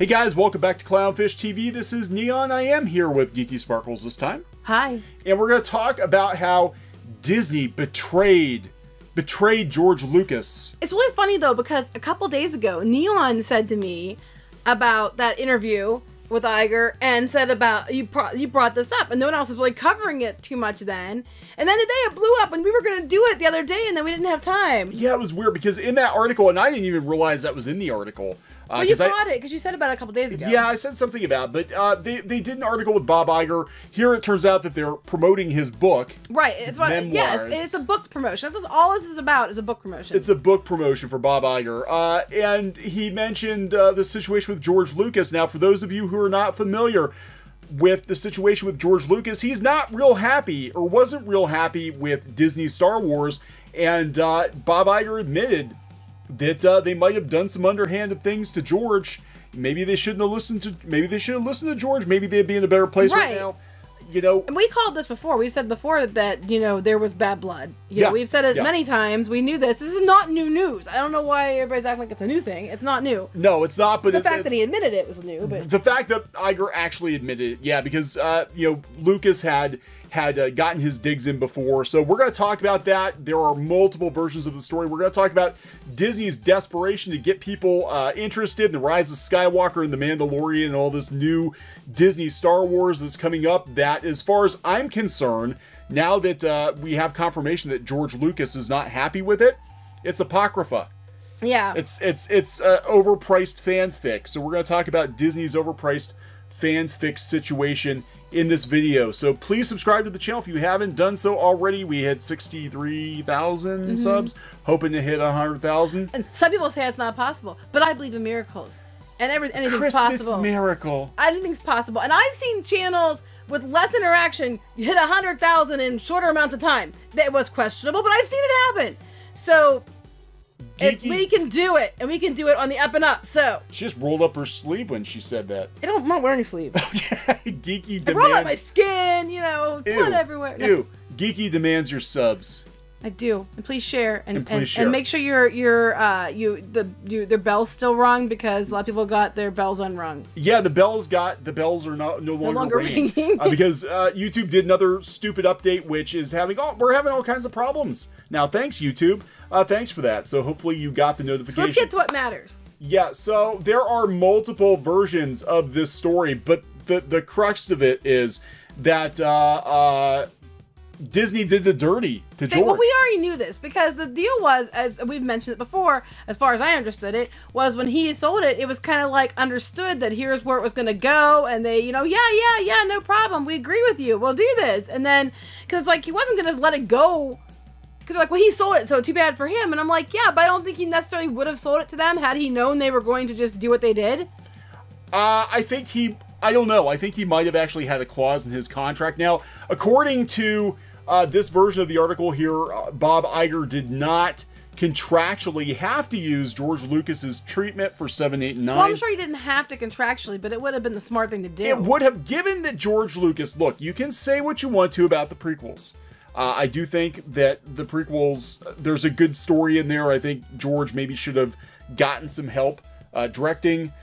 Hey guys, welcome back to Clownfish TV. This is Neon. I am here with Geeky Sparkles this time. Hi. And we're going to talk about how Disney betrayed George Lucas. It's really funny though, because a couple days ago, Neon said to me about that interview with Iger and said about, you brought this up, and no one else was really covering it too much then. And then today it blew up, and we were going to do it the other day, and then we didn't have time. Yeah, it was weird because in that article, and I didn't even realize that was in the article. Well, you caught it because you said about it a couple days ago. Yeah, I said something about it, but they did an article with Bob Iger. Here it turns out that they're promoting his book. Right. It's what, yes, it's a book promotion. That's all this is about, is a book promotion. It's a book promotion for Bob Iger. And he mentioned the situation with George Lucas. Now, for those of you who are not familiar with the situation with George Lucas, he's not real happy, or wasn't real happy with Disney Star Wars. And Bob Iger admitted that they might have done some underhanded things to George. Maybe they shouldn't have listened to. Maybe they should have listened to George. Maybe they'd be in a better place right now. You know, and we called this before. We've said before that there was bad blood. You know, we've said it many times. We knew this. This is not new news. I don't know why everybody's acting like it's a new thing. It's not new. No, it's not. But the fact that he admitted it was new. But the fact that Iger actually admitted it, yeah, because Lucas had gotten his digs in before. So we're going to talk about that. There are multiple versions of the story. We're going to talk about Disney's desperation to get people interested in the rise of Skywalker and the Mandalorian and all this new Disney Star Wars that's coming up. That, as far as I'm concerned, now that we have confirmation that George Lucas is not happy with it, it's apocrypha. Yeah. It's overpriced fanfic. So we're going to talk about Disney's overpriced fanfic situation in this video. So please subscribe to the channel if you haven't done so already. We had 63,000 subs, hoping to hit 100,000. And some people say it's not possible, but I believe in miracles. And anything's Christmas possible. Miracle. Anything's possible. And I've seen channels with less interaction hit 100,000 in shorter amounts of time. That was questionable, but I've seen it happen. So if we can do it, and we can do it on the up and up. So she just rolled up her sleeve when she said that. I'm not wearing a sleeve. Geeky demands. I roll up my skin, blood everywhere. No. Ew. Geeky demands your subs. I do, and please share, and share. make sure their bell's still rung, because a lot of people got their bells unrung. Yeah, the bells are no longer ringing because YouTube did another stupid update, which is we're having all kinds of problems now. Thanks, YouTube. Thanks for that. So hopefully you got the notification. So let's get to what matters. Yeah. So there are multiple versions of this story, but the crux of it is that Disney did the dirty to George. Well, we already knew this, because the deal was, as we've mentioned it before, as far as I understood it, was when he sold it, it was kind of like understood that here's where it was going to go, and they, yeah, no problem, we agree with you, we'll do this. And then, because like he wasn't going to let it go, because they're like, well, he sold it, so too bad for him. And I'm like, yeah, but I don't think he necessarily would have sold it to them had he known they were going to just do what they did. I don't know. I think he might have actually had a clause in his contract. Now, according to this version of the article here, Bob Iger did not contractually have to use George Lucas's treatment for 7, 8, and 9. Well, I'm sure he didn't have to contractually, but it would have been the smart thing to do. It would have, given that George Lucas, look, you can say what you want to about the prequels. I do think that the prequels, there's a good story in there. I think George maybe should have gotten some help directing,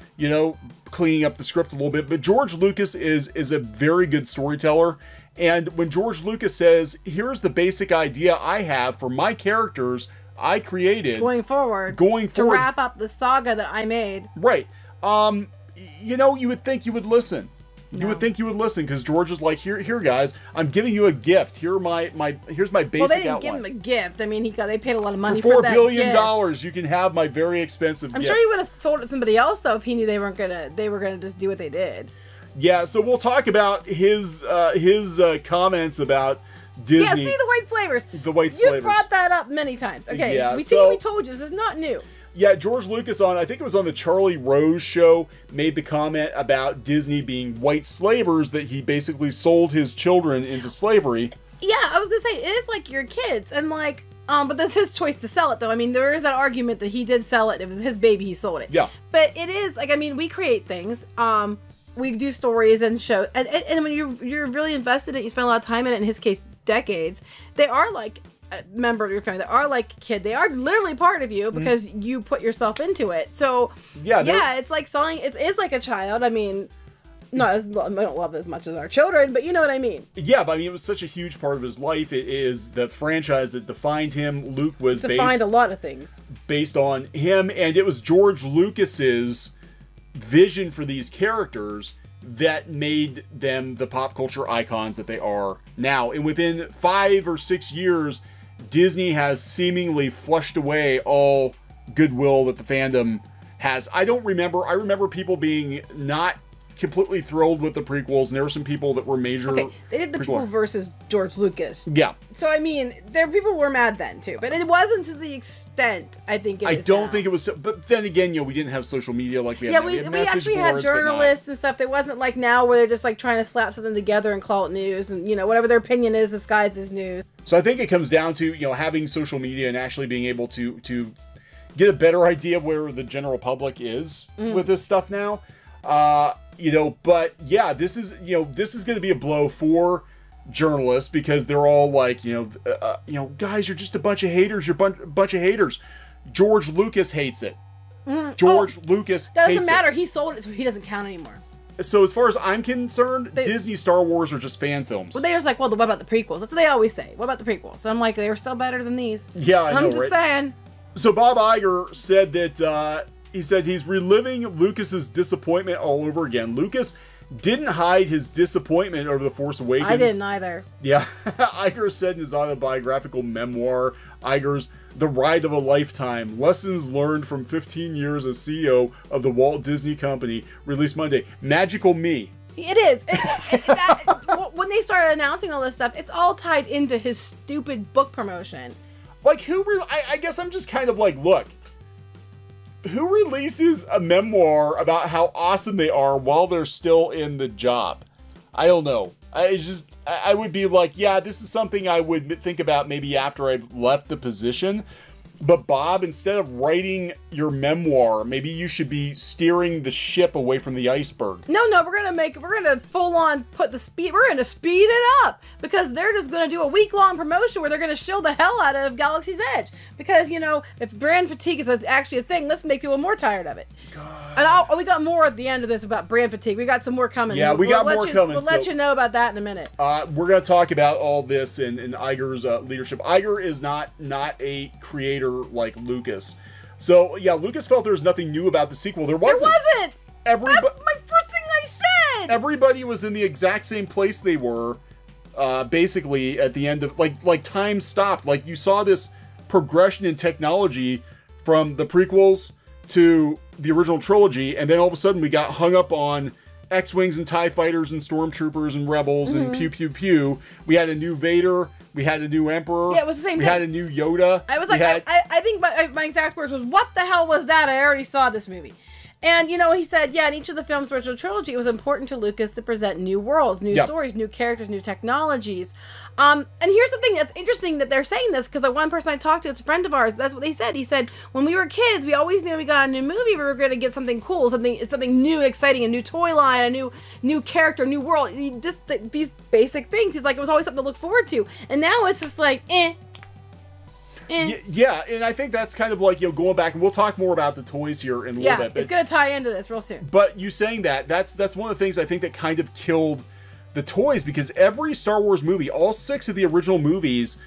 cleaning up the script a little bit. But George Lucas is a very good storyteller. And when George Lucas says, here's the basic idea I have for my characters I created going forward to wrap up the saga that I made. Right. You would think you would listen. You would think you would listen, because George is like, here, guys, I'm giving you a gift. Here's my basic outline. Well, they didn't give him a gift. I mean, they paid a lot of money for $4 billion. You can have my very expensive gift. I'm sure he would have sold it to somebody else though if he knew they were gonna just do what they did. Yeah, so we'll talk about his comments about Disney. Yeah, see the white slavers. The white slavers. You brought that up many times. Okay, yeah, we told you this is not new. Yeah, George Lucas I think it was on the Charlie Rose show, made the comment about Disney being white slavers, that he basically sold his children into slavery. Yeah, I was gonna say, it is like your kids, and like, but that's his choice to sell it though. I mean, there is that argument that he did sell it. It was his baby, he sold it. Yeah. But it is, like, I mean, we create things. We do stories and show, and when you're really invested in it, you spend a lot of time in it, in his case, decades, they are like a member of your family. They are like a kid. They are literally part of you because you put yourself into it. So yeah, it's like selling. It is like a child. I mean, I don't love it as much as our children, but you know what I mean. Yeah, but I mean, it was such a huge part of his life. It is the franchise that defined him. Luke was defined a lot of things based on him, and it was George Lucas's vision for these characters that made them the pop culture icons that they are now. And within 5 or 6 years, Disney has seemingly flushed away all goodwill that the fandom has. I remember people being not completely thrilled with the prequels, and there were some people that were major. Okay, they did the people versus George Lucas. Yeah. So I mean, people were mad then too, but it wasn't to the extent I think it is. I don't think it was. But then again, we didn't have social media like we have. Yeah, we actually had journalists and stuff. It wasn't like now where they're just like trying to slap something together and call it news, and whatever their opinion is disguised as news. So I think it comes down to having social media and actually being able to get a better idea of where the general public is with this stuff now. But yeah, this is going to be a blow for journalists because they're all like, guys, you're just a bunch of haters. You're a bunch of haters. George Lucas hates it. George Lucas hates it. Doesn't matter. He sold it, so he doesn't count anymore. So as far as I'm concerned, Disney Star Wars are just fan films. Well, they're just like, well, what about the prequels? That's what they always say. What about the prequels? And I'm like, they were still better than these. Yeah, I know, I'm just saying. So Bob Iger said that he said he's reliving Lucas's disappointment all over again. Lucas didn't hide his disappointment over The Force Awakens. I didn't either. Yeah. Iger said in his autobiographical memoir, Iger's The Ride of a Lifetime, Lessons Learned from 15 Years as CEO of the Walt Disney Company, released Monday. Magical Me. It is. When they started announcing all this stuff, it's all tied into his stupid book promotion. Like, I guess I'm just kind of like, look, who releases a memoir about how awesome they are while they're still in the job? I don't know. I would be like, yeah, this is something I would think about maybe after I've left the position. But Bob, instead of writing your memoir, maybe you should be steering the ship away from the iceberg. No, we're gonna full on put the speed. We're gonna speed it up because they're just gonna do a week-long promotion where they're gonna show the hell out of Galaxy's Edge because if brand fatigue is actually a thing, let's make people more tired of it. God. And we got more at the end of this about brand fatigue. We got some more coming. Yeah, we got more coming. We'll let you know about that in a minute. We're gonna talk about all this in Iger's leadership. Iger is not a creator like Lucas. So yeah, Lucas felt there was nothing new about the sequel. There wasn't. That's my first thing I said. Everybody was in the exact same place they were, basically at the end of like time stopped. Like you saw this progression in technology from the prequels to the original trilogy, and then all of a sudden we got hung up on X-Wings and TIE Fighters and Stormtroopers and Rebels and pew pew pew. We had a new Vader. We had a new Emperor. Yeah, it was the same thing. We had a new Yoda. I was like, I think my exact words was, what the hell was that? I already saw this movie. And, he said, yeah, in each of the films' original trilogy, it was important to Lucas to present new worlds, new stories, new characters, new technologies. And here's the thing that's interesting that they're saying this, because the one person I talked to, it's a friend of ours, that's what they said. He said, when we were kids, we always knew we got a new movie, we were going to get something cool, something new, exciting, a new toy line, a new character, new world. Just these basic things. He's like, it was always something to look forward to. And now it's just like, Yeah, and I think that's kind of like, going back, and we'll talk more about the toys here in a little bit. But it's going to tie into this real soon. But you saying that's one of the things I think that kind of killed the toys, because every Star Wars movie, all 6 of the original movies,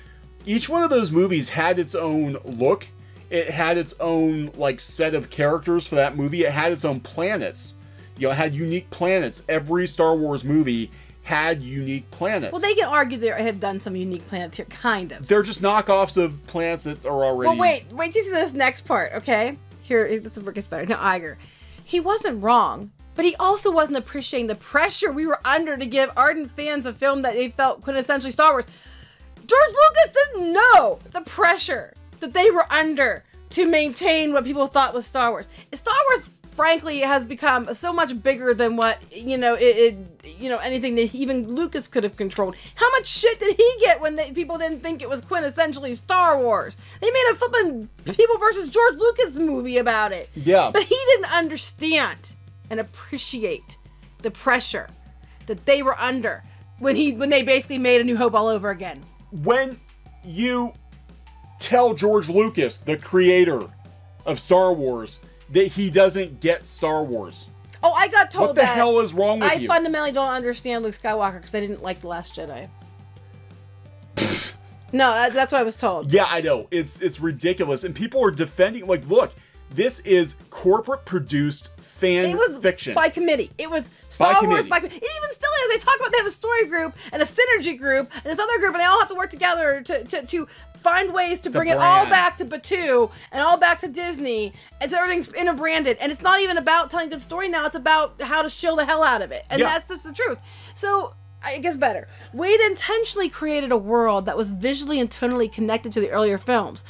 each one of those movies had its own look. It had its own, set of characters for that movie. It had its own planets. It had unique planets. Every Star Wars movie had unique planets. Well, they can argue they have done some unique planets here, kind of. They're just knockoffs of planets that are already... Well, wait till you see this next part, okay? Here, this is where it gets better. Now, Iger, he wasn't wrong, but he also wasn't appreciating the pressure we were under to give ardent fans a film that they felt quintessentially Star Wars. George Lucas didn't know the pressure that they were under to maintain what people thought was Star Wars. Star Wars, frankly, has become so much bigger than what, anything that even Lucas could have controlled. How much shit did he get when people didn't think it was quintessentially Star Wars? They made a flippin' People versus George Lucas movie about it. Yeah. But he didn't understand and appreciate the pressure that they were under when they basically made A New Hope all over again. When you tell George Lucas, the creator of Star Wars, that he doesn't get Star Wars. Oh, I got told what the that. hell is wrong with you? I fundamentally don't understand Luke Skywalker because I didn't like The Last Jedi. No, that's what I was told. Yeah, I know. It's ridiculous. And people are defending, like, look, this is corporate produced fan fiction. By committee. It was Star Wars by committee. It even still is. They talk about they have a story group and a synergy group and this other group, and they all have to work together to find ways to bring it all back to Batuu and all back to Disney. And so everything's interbranded. And it's not even about telling a good story now. It's about how to shill the hell out of it. And that's just the truth. So it gets better. Wade intentionally created a world that was visually and tonally connected to the earlier films.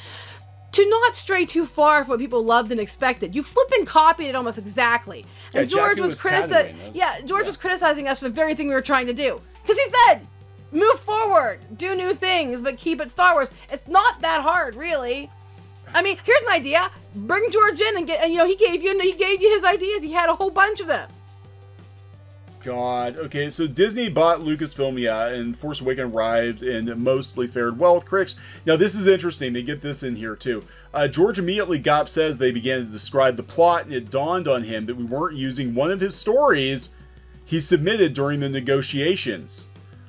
To not stray too far from what people loved and expected. You flippin' copied it almost exactly. And George was criticizing. George was criticizing us for the very thing we were trying to do. Because he said, move forward, do new things, but keep it Star Wars. It's not that hard, really. I mean, here's an idea. Bring George in and he gave you his ideas. He had a whole bunch of them. God. Okay, so Disney bought Lucasfilm, and Force Awakens arrived and mostly fared well with critics. Now, this is interesting. They get this in here, too. George immediately got says they began to describe the plot, and it dawned on him that we weren't using one of his stories he submitted during the negotiations.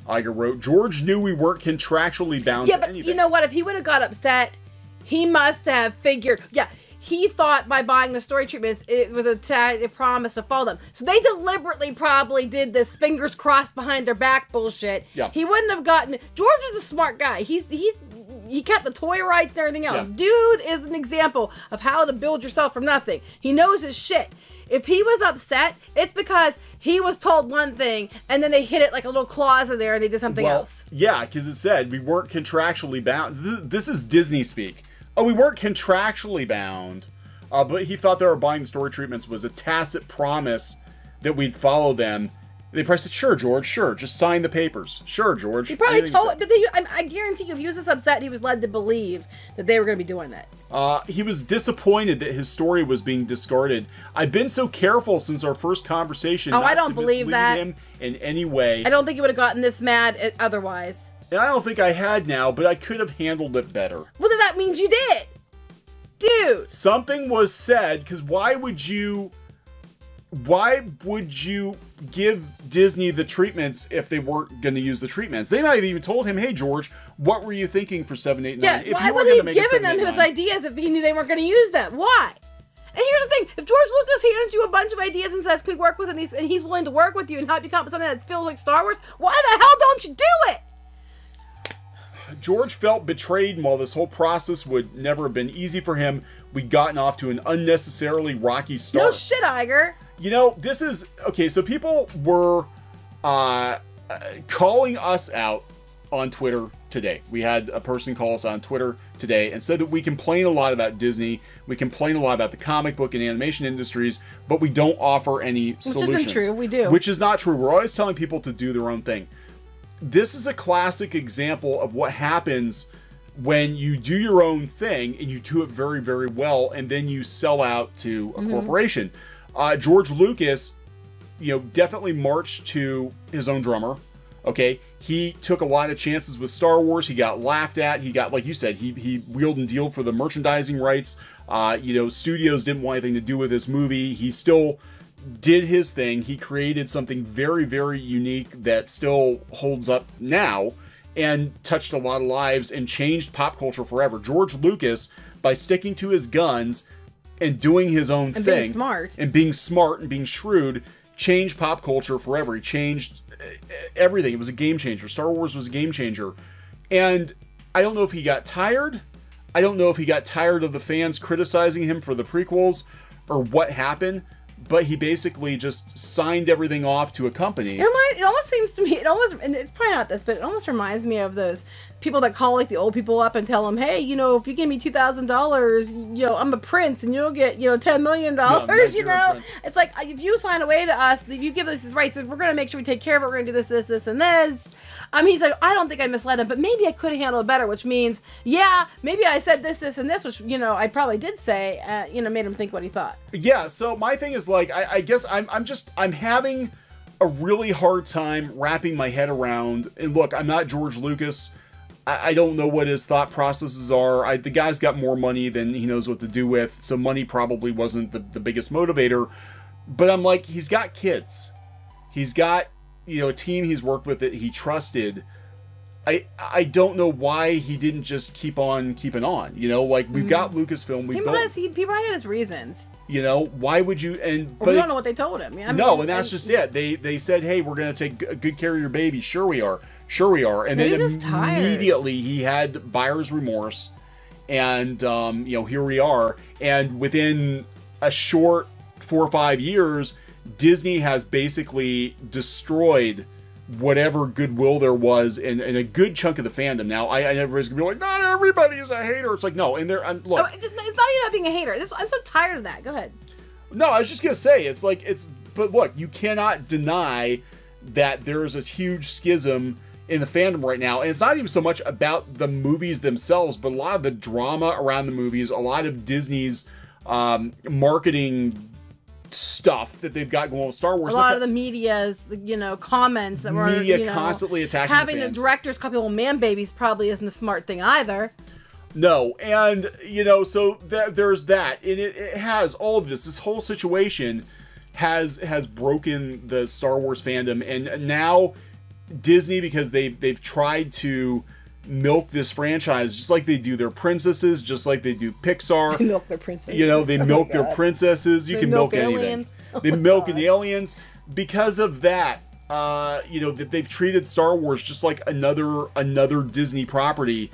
Iger wrote, George knew we weren't contractually bound to anything. Yeah, but you know what? If he would have got upset, he must have figured... Yeah. He thought by buying the story treatments, it was a promise to follow them. So they deliberately probably did this fingers crossed behind their back bullshit. Yeah. He wouldn't have gotten... George is a smart guy. He kept the toy rights and everything else. Yeah. Dude is an example of how to build yourself from nothing. He knows his shit. If he was upset, it's because he was told one thing and then they hit it like a little clause in there and they did something else. Yeah, because it said we weren't contractually bound. This is Disney speak. Oh, we weren't contractually bound, but he thought they were buying the story treatments was a tacit promise that we'd follow them. They probably said, sure, George, sure, just sign the papers. Sure, George. He probably told, but I guarantee you, if he was this upset, he was led to believe that they were going to be doing that. He was disappointed that his story was being discarded. I've been so careful since our first conversation. Oh, I don't believe that. Him in any way. I don't think he would have gotten this mad otherwise. And I don't think I had now, but I could have handled it better. Well, then that means you did. Dude. Something was said, because why would you give Disney the treatments if they weren't going to use the treatments? They might have even told him, hey, George, what were you thinking for 7, 8, 9? Yeah, why would he have given them his ideas if he knew they weren't going to use them? Why? And here's the thing, if George Lucas hands you a bunch of ideas and says, can we work with him, and he's willing to work with you and help you come up with something that feels like Star Wars, why the hell don't you do it? George felt betrayed, and while this whole process would never have been easy for him, we'd gotten off to an unnecessarily rocky start. No shit, Iger. You know, this is... Okay, so people were calling us out on Twitter today. We had a person call us on Twitter today and said that we complain a lot about Disney, we complain a lot about the comic book and animation industries, but we don't offer any solutions. Which isn't true, we do. Which is not true. We're always telling people to do their own thing. This is a classic example of what happens when you do your own thing and you do it very, very well, and then you sell out to a corporation. George Lucas, definitely marched to his own drummer. Okay, he took a lot of chances with Star Wars. He got laughed at. He got, like you said, he wheeled and dealed for the merchandising rights. Studios didn't want anything to do with this movie. He still did his thing. He created something very, very unique that still holds up now and touched a lot of lives and changed pop culture forever. George Lucas, by sticking to his guns and doing his own thing, being smart and being shrewd, changed pop culture forever. He changed everything. It was a game changer. Star Wars was a game changer. And I don't know if he got tired. I don't know if he got tired of the fans criticizing him for the prequels or what happened, but he basically just signed everything off to a company. It almost seems to me, and it's probably not this, but it almost reminds me of those people that call like the old people up and tell them, hey, if you give me $2,000, I'm a prince and you'll get, $10 million, It's like, if you sign away to us, if you give us these rights, we're going to make sure we take care of it. We're going to do this, this, this, and this. He's like, I don't think I misled him, but maybe I could have handled it better, which means, yeah, maybe I said this, this, and this, which, I probably did say, made him think what he thought. Yeah, so my thing is, like, I guess I'm having a really hard time wrapping my head around, and look, I'm not George Lucas. I don't know what his thought processes are. The guy's got more money than he knows what to do with, so money probably wasn't the biggest motivator. But I'm like, he's got kids. He's got, you know, a team he's worked with that he trusted. I don't know why he didn't just keep on keeping on. You know, like, we've got Lucasfilm. He probably had his reasons. You know, why would you? But we don't know what they told him. I mean, no, and that's just it. They said, hey, we're going to take good care of your baby. Sure we are. Sure we are. And then immediately he had buyer's remorse. And, you know, here we are. And within a short 4 or 5 years, Disney has basically destroyed whatever goodwill there was in a good chunk of the fandom. Now, I everybody's gonna be like, not everybody is a hater. It's like, no, and look, oh, it's not even about being a hater. I'm so tired of that. Go ahead. No, I was just gonna say, it's like, but look, you cannot deny that there is a huge schism in the fandom right now, and it's not even so much about the movies themselves, but a lot of the drama around the movies, a lot of Disney's marketing stuff that they've got going with Star Wars. A lot of the media's, you know, comments that were, you know, constantly attacking having the the directors call people man babies probably isn't a smart thing either. No, and you know, so there's that, and it has all of this whole situation has broken the Star Wars fandom, and now Disney, because they've tried to milk this franchise just like they do their princesses, just like they do Pixar. They milk their princesses. You know, they milk their princesses. You can milk anything. They milk aliens. Because of that, you know, that they've treated Star Wars just like another Disney property.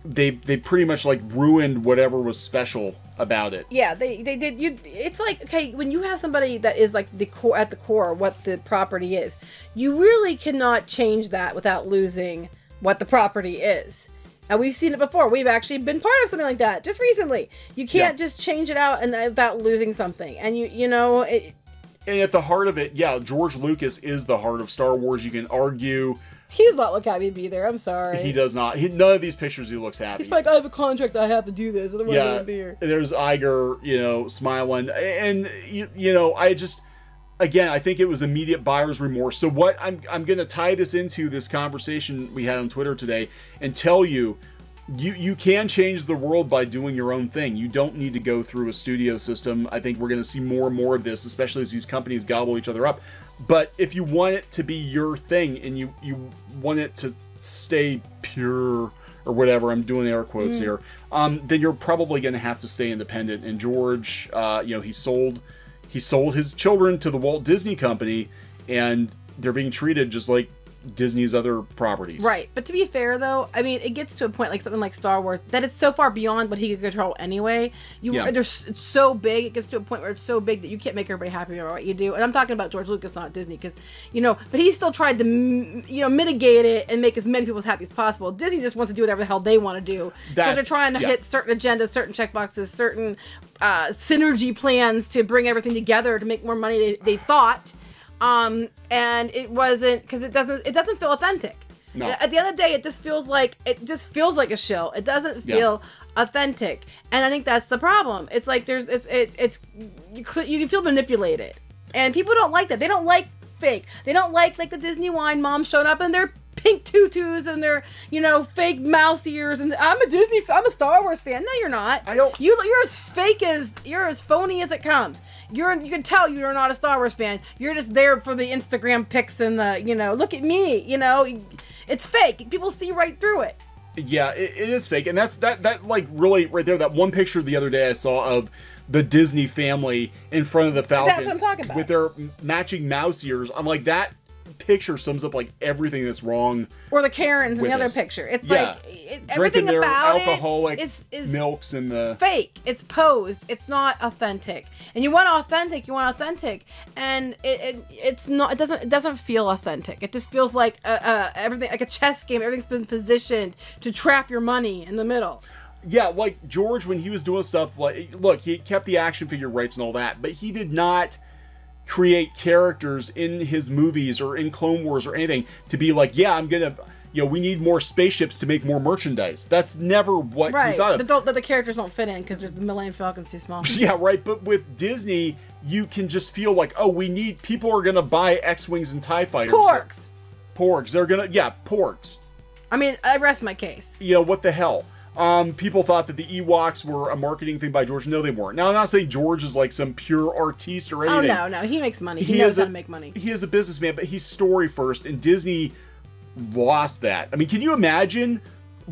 They pretty much like ruined whatever was special about it. Yeah, they did. It's like, okay, when you have somebody that is like at the core what the property is, you really cannot change that without losing what the property is. And we've seen it before. We've actually been part of something like that just recently. You can't just change it out and without losing something. And you know it. And at the heart of it, yeah, George Lucas is the heart of Star Wars. You can argue. He's not look happy to be there. I'm sorry. He does not. None of these pictures he looks happy. He's like, I have a contract. I have to do this. Otherwise, I wouldn't be here. There's Iger, you know, smiling, and you know, again, I think it was immediate buyer's remorse. So what I'm going to tie this into this conversation we had on Twitter today and tell you, you can change the world by doing your own thing. You don't need to go through a studio system. I think we're going to see more and more of this, especially as these companies gobble each other up. But if you want it to be your thing and you want it to stay pure or whatever, I'm doing air quotes here, then you're probably going to have to stay independent. And George, you know, he sold his children to the Walt Disney Company, and they're being treated just like Disney's other properties. Right. But to be fair, though, I mean, it gets to a point like something like Star Wars that it's so far beyond what he could control anyway. It's so big. It gets to a point where it's so big that you can't make everybody happy about what you do. And I'm talking about George Lucas, not Disney, because, you know, but he still tried to, you know, mitigate it and make as many people as happy as possible. Disney just wants to do whatever the hell they want to do. Because they're trying to hit certain agendas, certain checkboxes, certain synergy plans to bring everything together to make more money, they thought. And it wasn't, because it doesn't feel authentic. No. At the end of the day, it just feels like a shill. It doesn't feel authentic, and I think that's the problem. It's like you can feel manipulated, and people don't like that. They don't like fake. They don't like the Disney wine moms showing up in their pink tutus and their, you know, fake mouse ears, and I'm a Star Wars fan. No, you're not. You're as phony as it comes. You can tell you're not a Star Wars fan. You're just there for the Instagram pics and the, you know, look at me, you know, it's fake. People see right through it. Yeah, it is fake. And that like really right there, that one picture the other day I saw of the Disney family in front of the Falcon. That's what I'm talking about. With their matching mouse ears. I'm like, that picture sums up like everything that's wrong. Or the Karens in the other picture. It's like everything their about alcoholic is milks and the fake. It's posed. It's not authentic. And you want authentic. And it's not. It doesn't feel authentic. It just feels like everything, like a chess game. Everything's been positioned to trap your money in the middle. Yeah, like George, when he was doing stuff like, look, he kept the action figure rights and all that, but he did not create characters in his movies or in Clone Wars or anything to be like, yeah, I'm gonna, you know, we need more spaceships to make more merchandise. That's never what he thought of. That the characters don't fit in because the Millennium Falcon's too small. Yeah, right. But with Disney, you can just feel like, oh, people are gonna buy X-Wings and TIE Fighters. Porgs. They're gonna, porgs. I mean, I rest my case. You know, what the hell? People thought that the Ewoks were a marketing thing by George. No, they weren't. Now, I'm not saying George is like some pure artiste or anything. Oh, no. He makes money. He knows how to make money. He is a businessman, but he's story first, and Disney lost that. I mean, can you imagine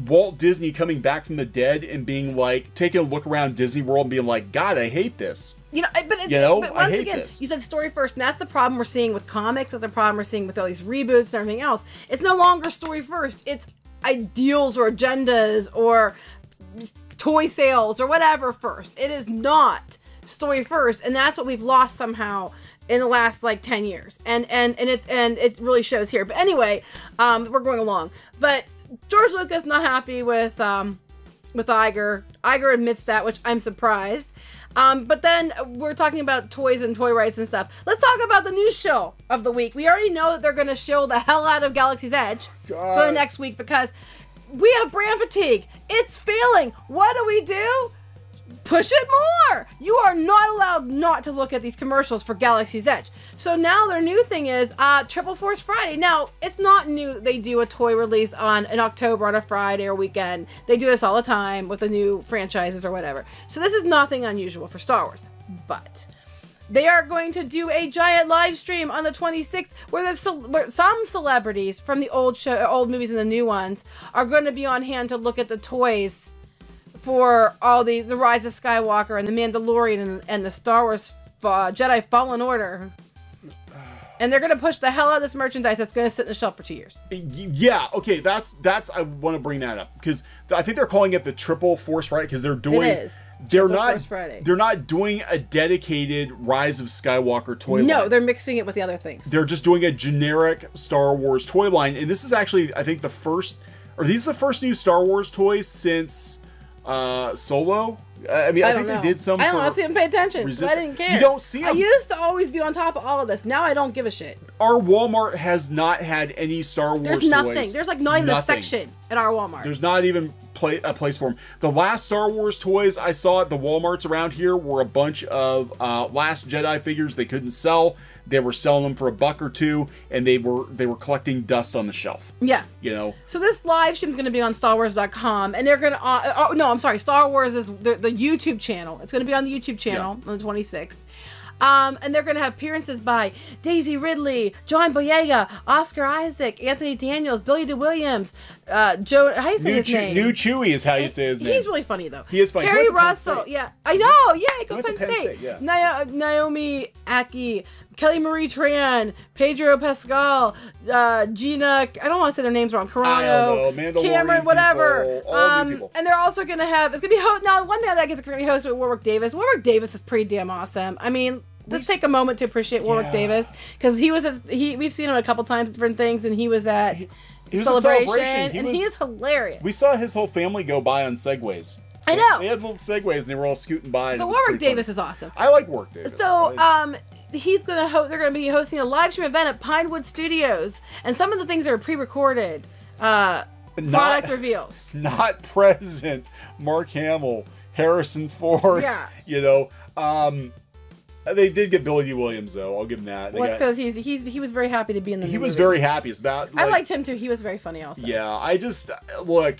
Walt Disney coming back from the dead and being like, taking a look around Disney World and being like, God, I hate this. You know, but it's, but once again, you said story first, and that's the problem we're seeing with comics. That's the problem we're seeing with all these reboots and everything else. It's no longer story first. It's ideals or agendas or toy sales or whatever first. It is not story first, and that's what we've lost somehow in the last like 10 years. And it really shows here. But anyway, we're going along. But George Lucas not happy with Iger. Iger admits that, which I'm surprised. But then we're talking about toys and toy rights and stuff. Let's talk about the news show of the week. We already know that they're going to show the hell out of Galaxy's Edge for the next week because we have brand fatigue. It's failing. What do? Push it more. You are not allowed not to look at these commercials for Galaxy's Edge. So now their new thing is Triple Force Friday. Now, it's not new they do a toy release in October on a Friday or weekend. They do this all the time with the new franchises or whatever. So this is nothing unusual for Star Wars. But they are going to do a giant live stream on the 26th where some celebrities from the old movies and the new ones are going to be on hand to look at the toys for all these, the Rise of Skywalker and the Mandalorian and the Star Wars Jedi Fallen Order. And they're going to push the hell out of this merchandise that's going to sit in the shelf for 2 years. Yeah, okay, that's I want to bring that up because I think they're calling it the Triple Force Friday because they're doing it is. They're not doing a dedicated Rise of Skywalker toy line. No, they're mixing it with the other things. They're just doing a generic Star Wars toy line, and this is actually I think the first, or these are the first new Star Wars toys since Solo. I mean, I think they did some. I honestly didn't pay attention. So I didn't care. You don't see them. I used to always be on top of all of this. Now I don't give a shit. Our Walmart has not had any Star Wars There's nothing. toys. There's like not even a section at our Walmart. There's not even a place for them. The last Star Wars toys I saw at the Walmarts around here were a bunch of Last Jedi figures they couldn't sell. They were selling them for $1 or $2, and they were collecting dust on the shelf. Yeah. You know. So this live stream is going to be on StarWars.com, and they're going to. No, I'm sorry. Star Wars is the YouTube channel. It's going to be on the YouTube channel on the 26th. And they're going to have appearances by Daisy Ridley, John Boyega, Oscar Isaac, Anthony Daniels, Billy DeWilliams, Joe. How do you say his name? New Chewy is how you say his name. He's really funny though. He is funny. Kerry Russell. Yeah, I know. Yeah, he goes to Penn State. Yeah. Naomi Aki, Kelly Marie Tran, Pedro Pascal, Gina. I don't want to say their names wrong. Carano, Cameron, whatever. People. And they're also going to have. It's going to be now. One thing that gets going to be hosted with Warwick Davis. Warwick Davis is pretty damn awesome. I mean. Just take a moment to appreciate Warwick Davis because we've seen him a couple times different things and he was at Celebration and he is hilarious. We saw his whole family go by on Segways. I know. They had little Segways and they were all scooting by. So Warwick Davis is awesome. I like Warwick Davis. So they're gonna be hosting a live stream event at Pinewood Studios and some of the things are pre-recorded product reveals. Not present. Mark Hamill, Harrison Ford. Yeah. You know. They did get Billy D. Williams, though. I'll give him that. Well, it's because he was very happy to be in the movie. He was very happy. It's about. I liked him too. He was very funny, also. Yeah, I just look.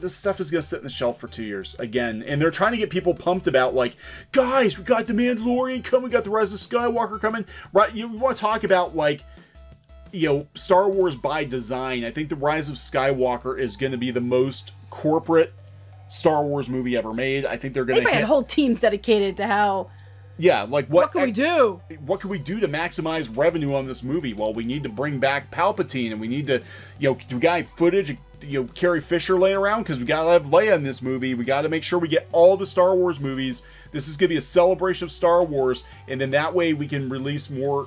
This stuff is gonna sit in the shelf for 2 years again, and they're trying to get people pumped about like, guys, we got the Mandalorian coming, we got the Rise of Skywalker coming. Right? You want to talk about like, you know, Star Wars by design? I think the Rise of Skywalker is going to be the most corporate Star Wars movie ever made. I think they're going to. They had whole teams dedicated to how. Yeah, like what can we do? What can we do to maximize revenue on this movie? Well, we need to bring back Palpatine, and we need to, you know, we got footage of, you know, Carrie Fisher laying around because we gotta have Leia in this movie. We gotta make sure we get all the Star Wars movies. This is gonna be a celebration of Star Wars, and then that way we can release more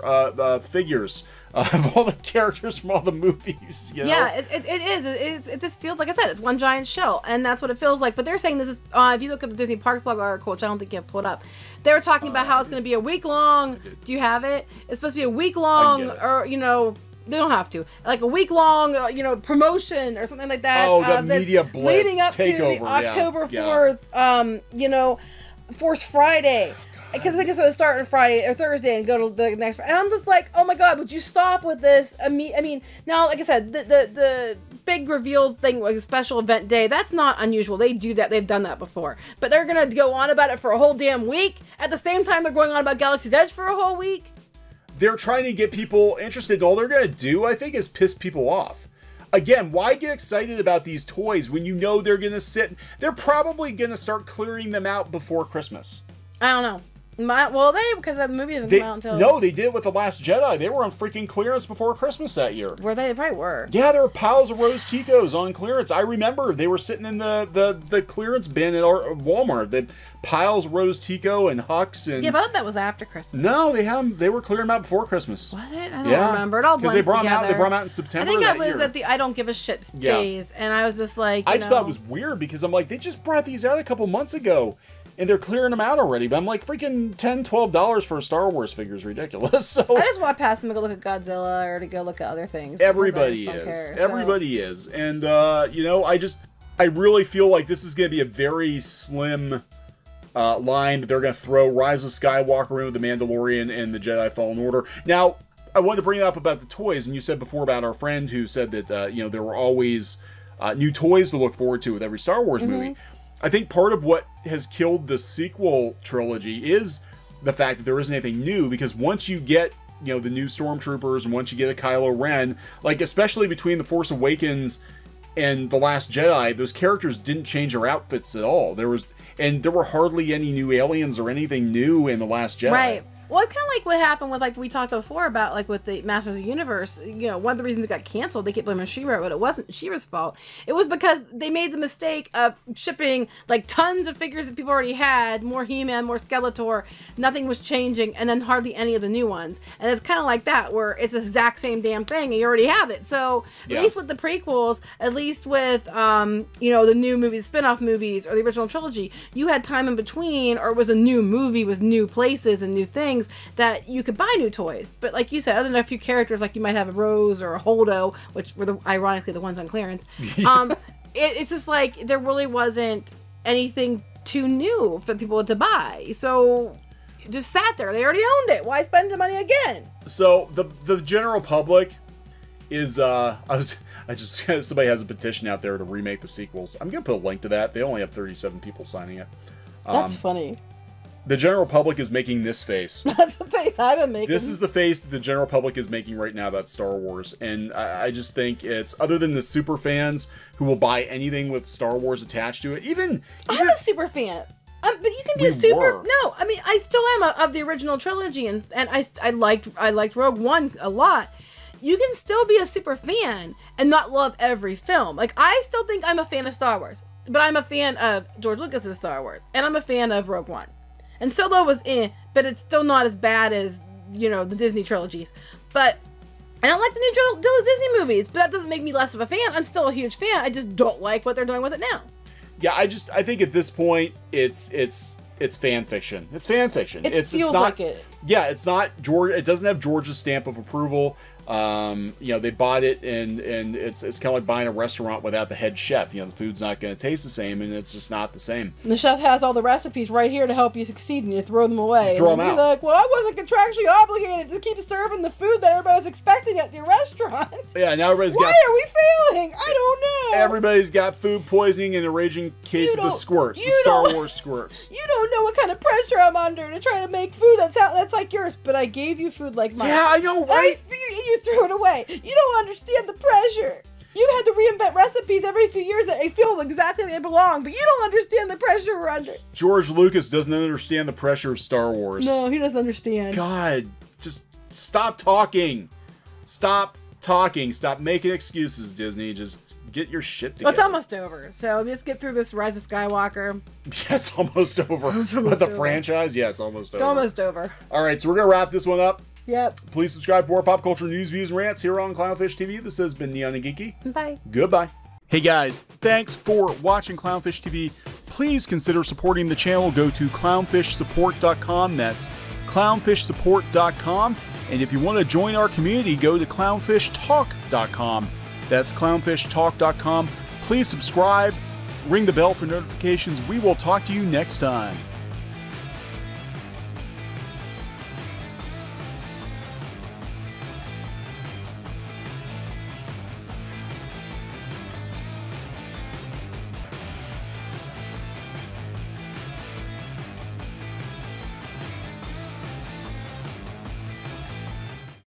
figures of all the characters from all the movies. You know? Yeah, it is. It just feels like I said, it's one giant shell, and that's what it feels like. But they're saying this is. If you look at the Disney Parks blog article, which I don't think you have pulled up, they were talking about how it's going to be a week long. Do you have it? It's supposed to be a week long, or you know. They don't have to. Like a week-long, you know, promotion or something like that. Oh, the media blitz leading up takeover. To the October 4th, you know, Force Friday. Because I think it's going to start on Friday or Thursday and go to the next. And I'm just like, oh my God, would you stop with this? I mean, now, like I said, the big reveal thing, like a special event day, that's not unusual. They do that. They've done that before. But they're going to go on about it for a whole damn week. At the same time, they're going on about Galaxy's Edge for a whole week. They're trying to get people interested. All they're going to do, I think, is piss people off. Again, why get excited about these toys when you know they're going to sit? They're probably going to start clearing them out before Christmas. I don't know. Well, because the movie doesn't come out until... No, they did it with The Last Jedi. They were on freaking clearance before Christmas that year. Were they? They probably were. Yeah, there were piles of Rose Ticos on clearance. I remember they were sitting in the clearance bin at our Walmart. The piles of Rose Tico and Hux and... Yeah, but I thought that was after Christmas. No, they were clearing them out before Christmas. Was it? I don't remember. It all blends together. Because they brought them out in September. I think I was at the I don't give a shit phase, and I was just like, I just thought it was weird because I'm like, they just brought these out a couple months ago. And they're clearing them out already, but I'm like, freaking $10, $12 for a Star Wars figure is ridiculous. So I just walk past them to go look at Godzilla or to go look at other things. Everybody is. Everybody is. And, you know, I really feel like this is going to be a very slim line that they're going to throw Rise of Skywalker in with The Mandalorian and The Jedi Fallen Order. Now, I wanted to bring up about the toys, and you said before about our friend who said that, you know, there were always new toys to look forward to with every Star Wars movie. I think part of what has killed the sequel trilogy is the fact that there isn't anything new, because once you get, you know, the new Stormtroopers and once you get a Kylo Ren, like especially between The Force Awakens and The Last Jedi, those characters didn't change their outfits at all. There were hardly any new aliens or anything new in The Last Jedi. Right. Well, it's kind of like what happened with, like, we talked before about, like, with the Masters of the Universe. You know, one of the reasons it got canceled, they kept blaming She-Ra, but it wasn't She-Ra's fault. It was because they made the mistake of shipping, like, tons of figures that people already had, more He-Man, more Skeletor, nothing was changing, and then hardly any of the new ones. And it's kind of like that, where it's the exact same damn thing, and you already have it. So, at least with the prequels, at least with, you know, the new movies, spin-off movies, or the original trilogy, you had time in between, or it was a new movie with new places and new things, that you could buy new toys. But like you said, other than a few characters, like you might have a Rose or a Holdo, which were ironically the ones on clearance, it's just like there really wasn't anything too new for people to buy. So it just sat there. They already owned it. Why spend the money again? So the general public is somebody has a petition out there to remake the sequels. I'm gonna put a link to that. They only have 37 people signing it. That's funny. The general public is making this face. That's the face I've been making. This is the face that the general public is making right now about Star Wars. And I just think it's, other than the super fans who will buy anything with Star Wars attached to it, I'm a super fan. But you can be super... No, I mean, I still am of the original trilogy, and I liked Rogue One a lot. You can still be a super fan and not love every film. Like, I still think I'm a fan of Star Wars, but I'm a fan of George Lucas's Star Wars, and I'm a fan of Rogue One. And Solo was but it's still not as bad as, you know, the Disney trilogies. But I don't like the new Disney movies, but that doesn't make me less of a fan. I'm still a huge fan. I just don't like what they're doing with it now. Yeah, I think at this point it's fan fiction. It's fan fiction. It feels like it. Yeah, it's not George. It doesn't have George's stamp of approval. You know, they bought it, and it's kind of like buying a restaurant without the head chef. You know, the food's not going to taste the same, and it's just not the same. And the chef has all the recipes right here to help you succeed, and you throw them away. You throw them out. Like, well, I wasn't contractually obligated to keep serving the food that everybody's expecting at the restaurant. Yeah, now everybody's Why are we failing? I don't know. Everybody's got food poisoning and a raging case of the squirts, the Star Wars squirts. You don't know what kind of pressure I'm under to try to make food that's like yours, but I gave you food like mine. Yeah, I know, right? You threw it away. You don't understand the pressure. You had to reinvent recipes every few years that feel exactly they belong, but you don't understand the pressure we're under. George Lucas doesn't understand the pressure of Star Wars. No, he doesn't understand. God, just stop talking. Stop talking. Stop making excuses, Disney. Just get your shit together. Well, it's almost over. So let's get through this Rise of Skywalker. Yeah, it's almost over. With the franchise, yeah, it's almost over. It's almost over. All right, so we're going to wrap this one up. Yep. Please subscribe for more pop culture news, views, and rants here on Clownfish TV. This has been Neon and Geeky. Bye. Goodbye. Hey guys, thanks for watching Clownfish TV. Please consider supporting the channel. Go to clownfishsupport.com. That's clownfishsupport.com. And if you want to join our community, go to clownfishtalk.com. That's clownfishtalk.com. Please subscribe, ring the bell for notifications. We will talk to you next time.